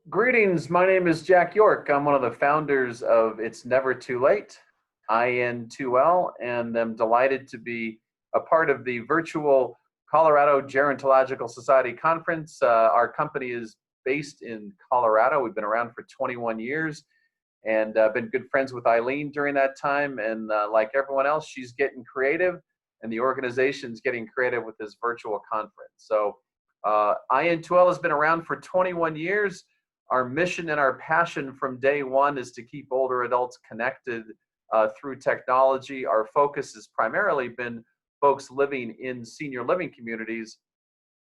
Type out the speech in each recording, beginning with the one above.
Greetings, my name is Jack York. I'm one of the founders of It's Never Too Late, IN2L, and I'm delighted to be a part of the virtual Colorado Gerontological Society conference. Our company is based in Colorado. We've been around for 21 years and been good friends with Eileen during that time. And like everyone else, she's getting creative and the organization's getting creative with this virtual conference. So IN2L has been around for 21 years. Our mission and our passion from day one is to keep older adults connected through technology. Our focus has primarily been folks living in senior living communities.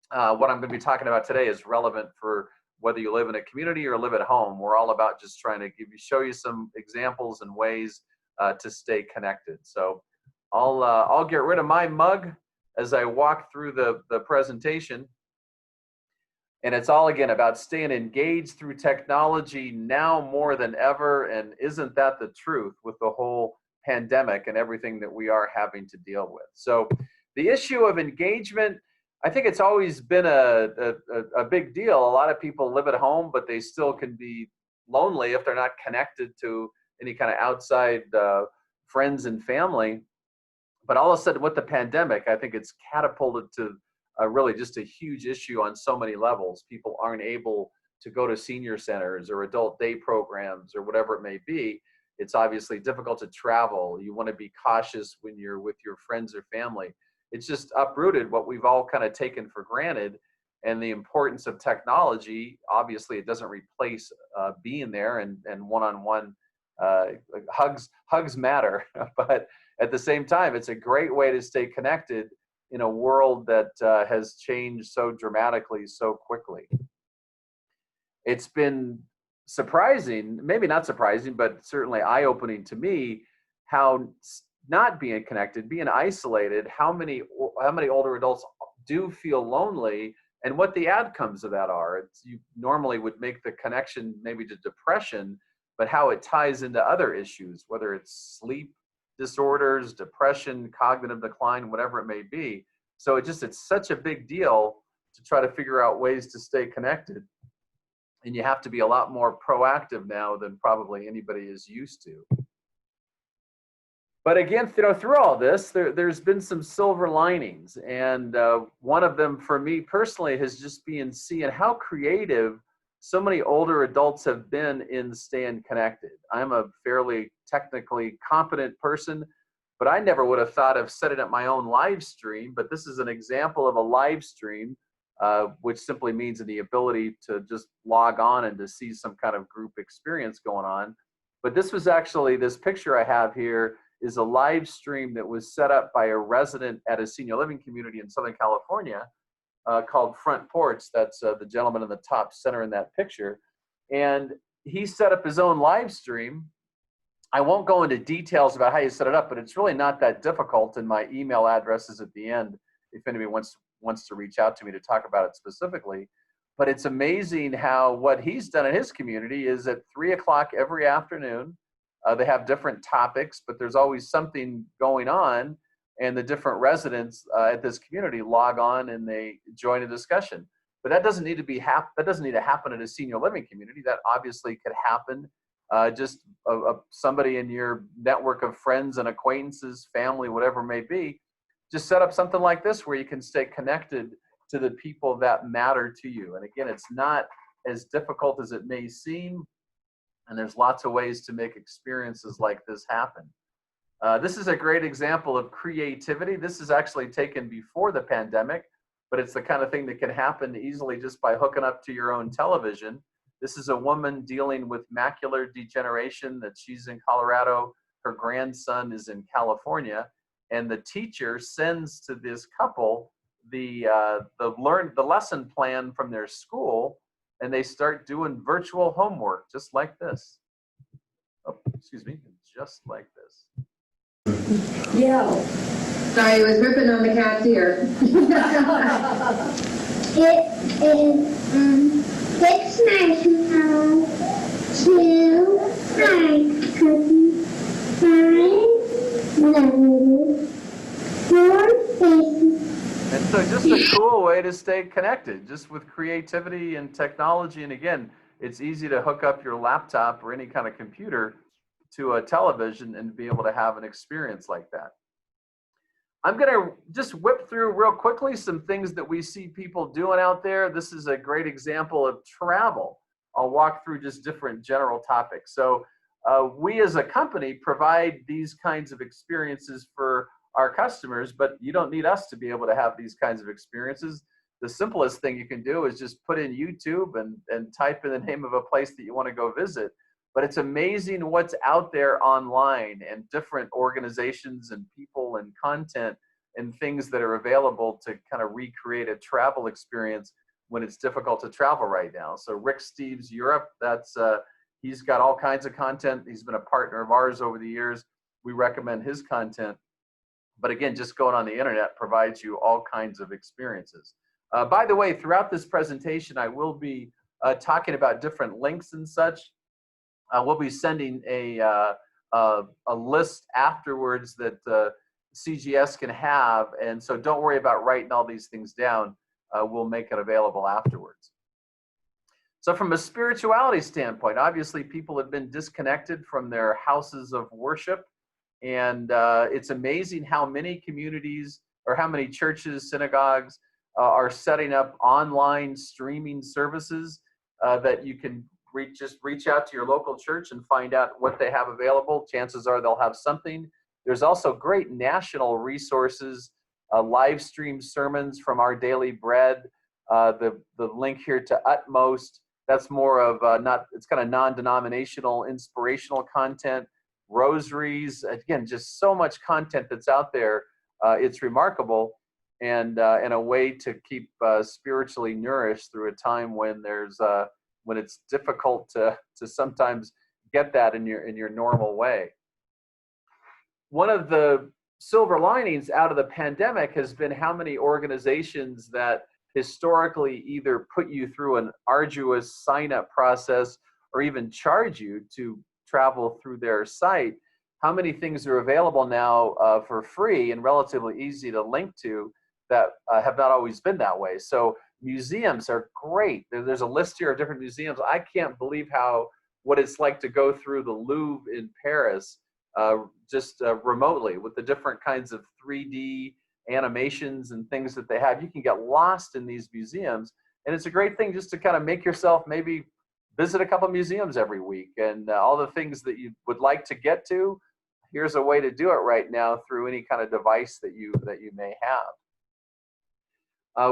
What I'm going to be talking about today is relevant for whether you live in a community or live at home. We're all about just trying to show you some examples and ways to stay connected. So I'll get rid of my mug as I walk through the presentation. And it's all, again, about staying engaged through technology now more than ever. And isn't that the truth with the whole pandemic and everything that we are having to deal with? So the issue of engagement, I think it's always been a big deal. A lot of people live at home, but they still can be lonely if they're not connected to any kind of outside friends and family. But all of a sudden with the pandemic, I think it's catapulted to really just a huge issue on so many levels. People aren't able to go to senior centers or adult day programs or whatever it may be. It's obviously difficult to travel. You want to be cautious when you're with your friends or family. It's just uprooted what we've all kind of taken for granted, and the importance of technology. Obviously, it doesn't replace being there and one-on-one hugs matter, but at the same time, it's a great way to stay connected in a world that has changed so dramatically, so quickly. It's been surprising, maybe not surprising, but certainly eye-opening to me, how not being connected, being isolated, how many older adults do feel lonely, and what the outcomes of that are. You normally would make the connection maybe to depression, but how it ties into other issues, whether it's sleep disorders, depression, cognitive decline, whatever it may be. So it's such a big deal to try to figure out ways to stay connected. And you have to be a lot more proactive now than probably anybody is used to. But again, through all this, there's been some silver linings. And one of them for me personally has just been seeing how creative so many older adults have been in staying connected. I'm a fairly technically competent person, but I never would have thought of setting up my own live stream. But this is an example of a live stream, which simply means the ability to just log on and to see some kind of group experience going on. But this was actually, this picture I have here is a live stream that was set up by a resident at a senior living community in Southern California called Front Porch. That's the gentleman in the top center in that picture. And he set up his own live stream. I won't go into details about how you set it up, but it's really not that difficult, and my email address is at the end if anybody wants to reach out to me to talk about it specifically. But it's amazing how what he's done in his community is at 3 o'clock every afternoon. They have different topics, but there's always something going on, and the different residents at this community log on and they join a discussion. But that doesn't need to happen in a senior living community. That obviously could happen just somebody in your network of friends and acquaintances, family, whatever it may be. Just set up something like this where you can stay connected to the people that matter to you. And again, it's not as difficult as it may seem, and there's lots of ways to make experiences like this happen. This is a great example of creativity. This is actually taken before the pandemic, but it's the kind of thing that can happen easily just by hooking up to your own television. This is a woman dealing with macular degeneration that she's in Colorado. Her grandson is in California, and the teacher sends to this couple the lesson plan from their school, and they start doing virtual homework just like this. Oh, excuse me, just like this. Yeah. Sorry, I was ripping on the cat's ear. It is 6 marshmallows, 2 ice cookies, 5 lemons, 4 faces. And so just a cool way to stay connected, just with creativity and technology. And again, it's easy to hook up your laptop or any kind of computer to a television and be able to have an experience like that. I'm going to just whip through real quickly some things that we see people doing out there. This is a great example of travel. I'll walk through just different general topics. So we as a company provide these kinds of experiences for our customers, but you don't need us to be able to have these kinds of experiences. The simplest thing you can do is just put in YouTube and type in the name of a place that you want to go visit. But it's amazing what's out there online and different organizations and people and content and things that are available to kind of recreate a travel experience when it's difficult to travel right now. So Rick Steves Europe, he's got all kinds of content. He's been a partner of ours over the years. We recommend his content. But again, just going on the internet provides you all kinds of experiences. By the way, throughout this presentation, I will be talking about different links and such. We'll be sending a list afterwards that CGS can have, and so don't worry about writing all these things down. We'll make it available afterwards. So from a spirituality standpoint, obviously people have been disconnected from their houses of worship, and it's amazing how many communities or how many churches, synagogues are setting up online streaming services that you can just reach out to your local church and find out what they have available. Chances are they'll have something. There's also great national resources, live stream sermons from Our Daily Bread, the link here to Utmost. That's more of it's kind of non-denominational, inspirational content. Rosaries, again, just so much content that's out there. It's remarkable, and a way to keep spiritually nourished through a time when when it's difficult to sometimes get that in your normal way. One of the silver linings out of the pandemic has been how many organizations that historically either put you through an arduous sign-up process or even charge you to travel through their site, how many things are available now for free and relatively easy to link to that have not always been that way. So museums are great. There's a list here of different museums. I can't believe what it's like to go through the Louvre in Paris just remotely with the different kinds of 3D animations and things that they have. You can get lost in these museums, and it's a great thing just to kind of make yourself maybe visit a couple museums every week, and all the things that you would like to get to. Here's a way to do it right now through any kind of device that you may have.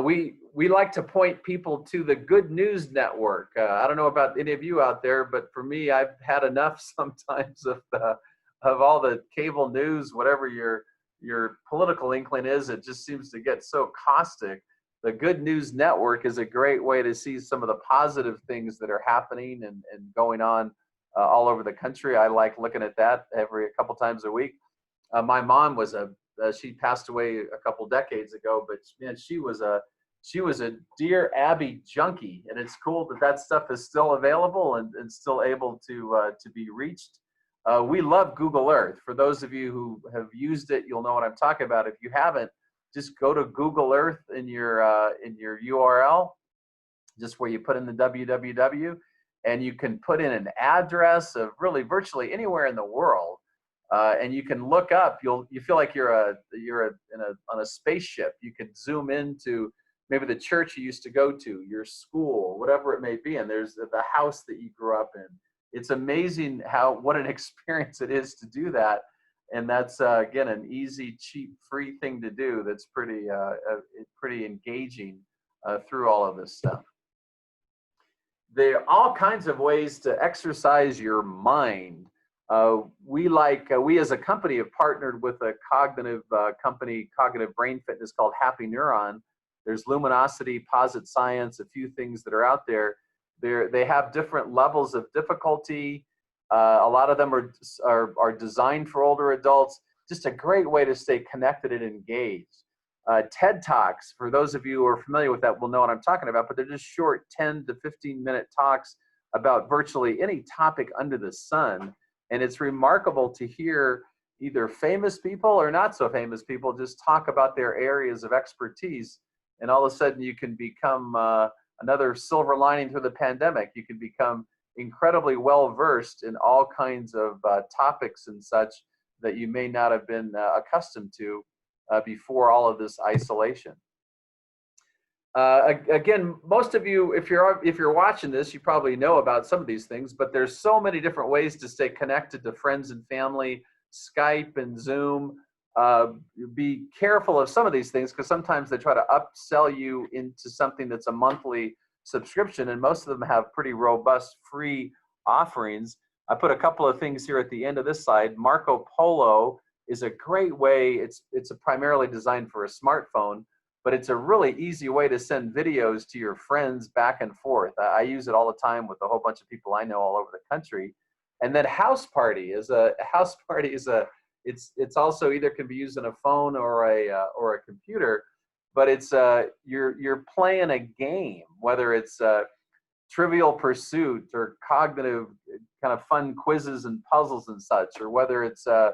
We like to point people to the Good News Network. I don't know about any of you out there, but for me, I've had enough sometimes of all the cable news, whatever your political inkling is. It just seems to get so caustic. The Good News Network is a great way to see some of the positive things that are happening and going on all over the country. I like looking at that a couple times a week. My mom was she passed away a couple decades ago, but man, she was a Dear Abby junkie, and it's cool that stuff is still available and still able to be reached. We love Google Earth. For those of you who have used it, you'll know what I'm talking about. If you haven't, just go to Google Earth in your URL, just where you put in the www, and you can put in an address of really virtually anywhere in the world. And you can look up. You feel like you're on a spaceship. You can zoom into maybe the church you used to go to, your school, whatever it may be, and there's the house that you grew up in. It's amazing what an experience it is to do that, and that's again an easy, cheap, free thing to do. That's pretty engaging through all of this stuff. There are all kinds of ways to exercise your mind. We as a company have partnered with a cognitive company, cognitive brain fitness, called Happy Neuron. There's Luminosity, Posit Science, a few things that are out there. They have different levels of difficulty. A lot of them are designed for older adults. Just a great way to stay connected and engaged. TED Talks, for those of you who are familiar with that will know what I'm talking about, but they're just short 10 to 15-minute talks about virtually any topic under the sun. And it's remarkable to hear either famous people or not so famous people just talk about their areas of expertise. And all of a sudden you can become another silver lining through the pandemic. You can become incredibly well versed in all kinds of topics and such that you may not have been accustomed to before all of this isolation. Again, most of you, if you're watching this, you probably know about some of these things, but there's so many different ways to stay connected to friends and family, Skype and Zoom. Be careful of some of these things because sometimes they try to upsell you into something that's a monthly subscription, and most of them have pretty robust free offerings. I put a couple of things here at the end of this slide. Marco Polo is a great way. It's primarily designed for a smartphone, but it's a really easy way to send videos to your friends back and forth. I use it all the time with a whole bunch of people I know all over the country. And then House Party is it's also either can be used on a phone or a computer, but it's you're playing a game, whether it's Trivial Pursuit or cognitive kind of fun quizzes and puzzles and such, or whether it's the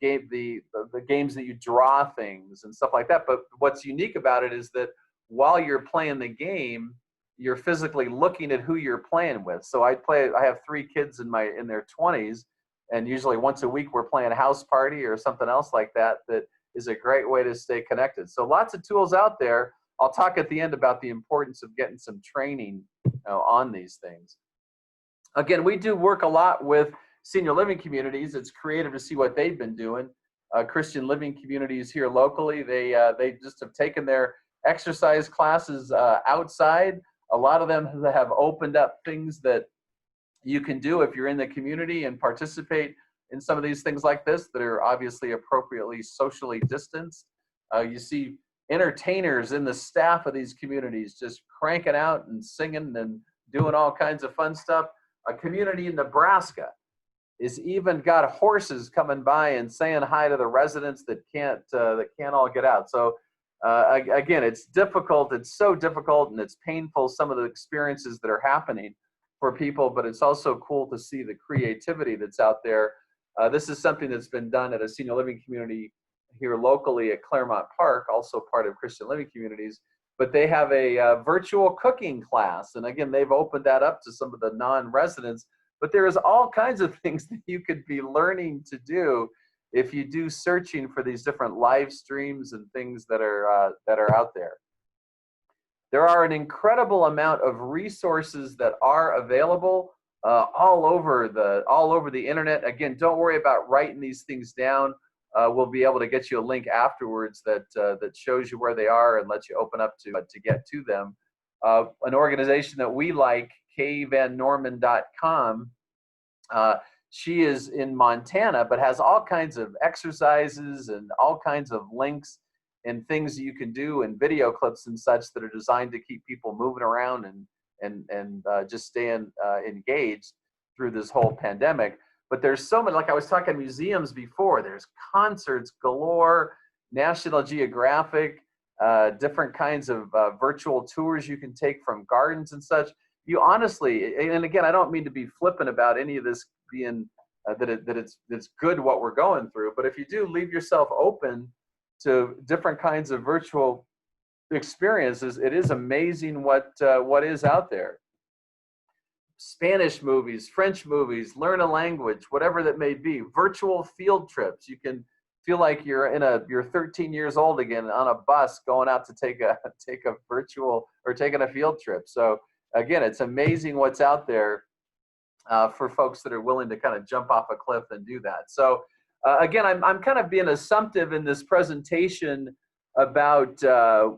games that you draw things and stuff like that. But what's unique about it is that while you're playing the game, you're physically looking at who you're playing with. So I have 3 kids in their 20s, and usually once a week we're playing House Party or something else like that. That is a great way to stay connected. So lots of tools out there. I'll talk at the end about the importance of getting some training on these things. Again, we do work a lot with senior living communities. It's creative to see what they've been doing. Christian living communities here locally, they just have taken their exercise classes outside. A lot of them have opened up things that you can do if you're in the community and participate in some of these things like this that are obviously appropriately socially distanced. You see entertainers in the staff of these communities just cranking out and singing and doing all kinds of fun stuff. A community in Nebraska is even got horses coming by and saying hi to the residents that can't all get out. So again, it's difficult. It's so difficult and it's painful, some of the experiences that are happening for people, but it's also cool to see the creativity that's out there. This is something that's been done at a senior living community here locally at Claremont Park, also part of Christian Living Communities, but they have a virtual cooking class. And again, they've opened that up to some of the non-residents, but there is all kinds of things that you could be learning to do if you do searching for these different live streams and things that are out there. There are an incredible amount of resources that are available all over the internet. Again, don't worry about writing these things down. We'll be able to get you a link afterwards that shows you where they are and lets you open up to get to them. An organization that we like, kvannorman.com. She is in Montana, but has all kinds of exercises and all kinds of links and things you can do and video clips and such that are designed to keep people moving around and just staying engaged through this whole pandemic. But there's so many, like I was talking museums before, there's concerts galore, National Geographic, different kinds of virtual tours you can take from gardens and such. You honestly, and again, I don't mean to be flippant about any of this being that it's good what we're going through, but if you do leave yourself open to different kinds of virtual experiences, it is amazing what is out there. Spanish movies, French movies, learn a language, whatever that may be. Virtual field trips. You can feel like you're 13 years old again on a bus going out to take a virtual or taking a field trip. So again, it's amazing what's out there for folks that are willing to kind of jump off a cliff and do that. So again, I'm kind of being assumptive in this presentation about that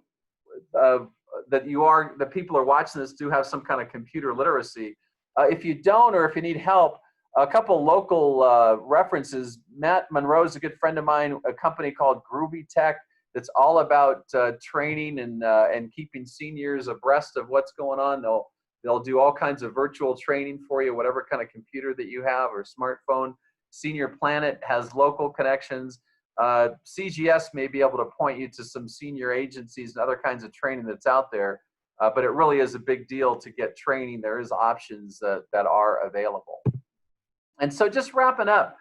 people are watching this do have some kind of computer literacy. If you don't, or if you need help, a couple local references. Matt Monroe is a good friend of mine, a company called Groovy Tech that's all about training and keeping seniors abreast of what's going on. They'll do all kinds of virtual training for you, whatever kind of computer that you have or smartphone. Senior Planet has local connections. CGS may be able to point you to some senior agencies and other kinds of training that's out there. But it really is a big deal to get training. There is options that are available. And so just wrapping up,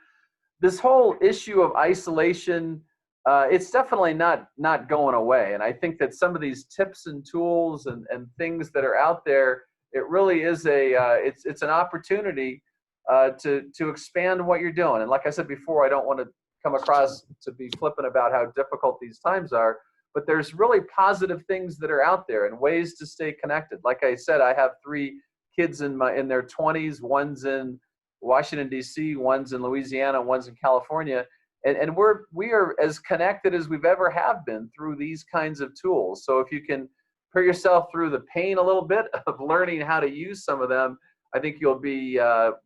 this whole issue of isolation, it's definitely not going away. And I think that some of these tips and tools and things that are out there, it really is it's an opportunity to expand what you're doing. And like I said before, I don't want to come across to be flippant about how difficult these times are, but there's really positive things that are out there and ways to stay connected. Like I said, I have 3 kids in their 20s. One's in Washington, D.C., one's in Louisiana, one's in California. And we are as connected as we've ever have been through these kinds of tools. So if you can put yourself through the pain a little bit of learning how to use some of them, I think you'll be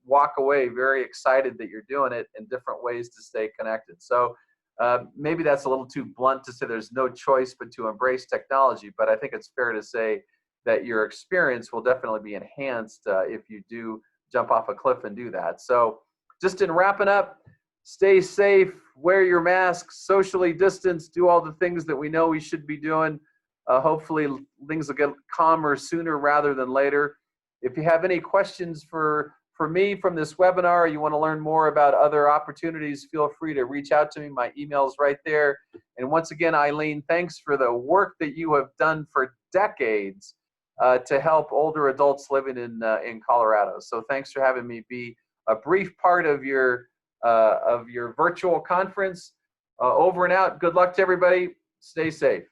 walk away very excited that you're doing it in different ways to stay connected. So maybe that's a little too blunt to say there's no choice but to embrace technology, but I think it's fair to say that your experience will definitely be enhanced if you do jump off a cliff and do that. So just in wrapping up, stay safe, wear your mask, socially distance, do all the things that we know we should be doing. Hopefully things will get calmer sooner rather than later. If you have any questions for me from this webinar, or you want to learn more about other opportunities, feel free to reach out to me. My email's right there. And once again, Eileen, thanks for the work that you have done for decades to help older adults living in Colorado. So thanks for having me be a brief part of your virtual conference. Over and out. Good luck to everybody. Stay safe.